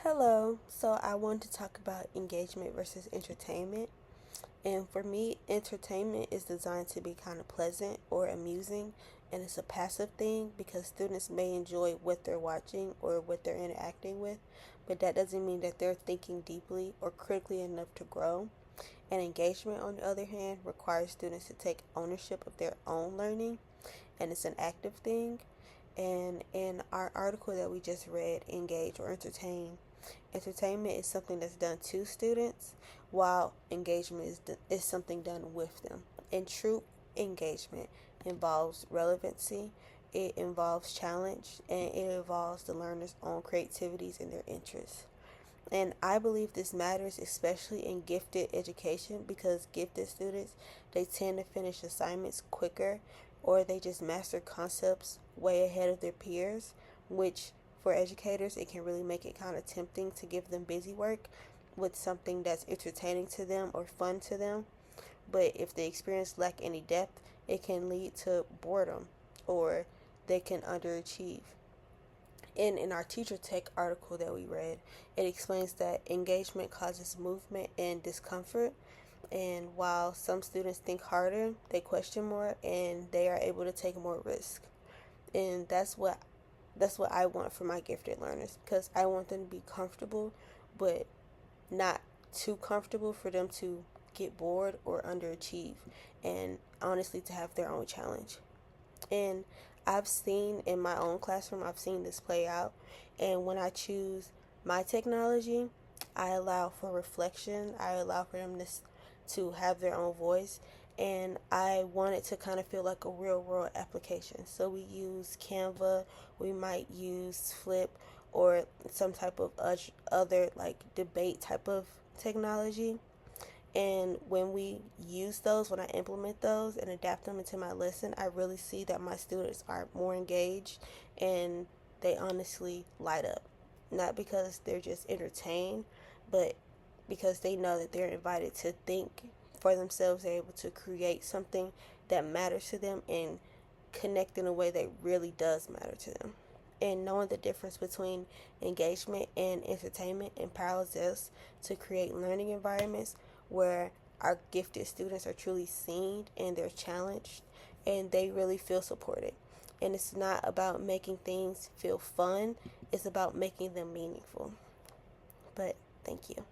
Hello. So I want to talk about engagement versus entertainment. And for me, entertainment is designed to be kind of pleasant or amusing, and it's a passive thing because students may enjoy what they're watching or what they're interacting with, but that doesn't mean that they're thinking deeply or critically enough to grow. And engagement, on the other hand, requires students to take ownership of their own learning, and it's an active thing. And in our article that we just read, engage or entertain, entertainment is something that's done to students, while engagement is something done with them. And true engagement involves relevancy, it involves challenge, and it involves the learner's own creativities and their interests. And I believe this matters especially in gifted education because gifted students, they tend to finish assignments quicker, or they just master concepts way ahead of their peers, which for educators it can really make it kind of tempting to give them busy work with something that's entertaining to them or fun to them. But if the experience lack any depth, it can lead to boredom, or they can underachieve. And in our teacher tech article that we read, it explains that engagement causes movement and discomfort. And while some students think harder, they question more and they are able to take more risk. And that's what I want for my gifted learners, because I want them to be comfortable, but not too comfortable for them to get bored or underachieve, and honestly to have their own challenge. And I've seen in my own classroom, I've seen this play out. And when I choose my technology, I allow for reflection, I allow for them to have their own voice. And I want it to kind of feel like a real world application. So we use Canva, we might use Flip, or some type of other like debate type of technology. And when we use those, when I implement those and adapt them into my lesson, I really see that my students are more engaged and they honestly light up. Not because they're just entertained, but because they know that they're invited to think for themselves. They're able to create something that matters to them and connect in a way that really does matter to them. And knowing the difference between engagement and entertainment empowers us to create learning environments where our gifted students are truly seen and they're challenged and they really feel supported. And it's not about making things feel fun, it's about making them meaningful. But thank you.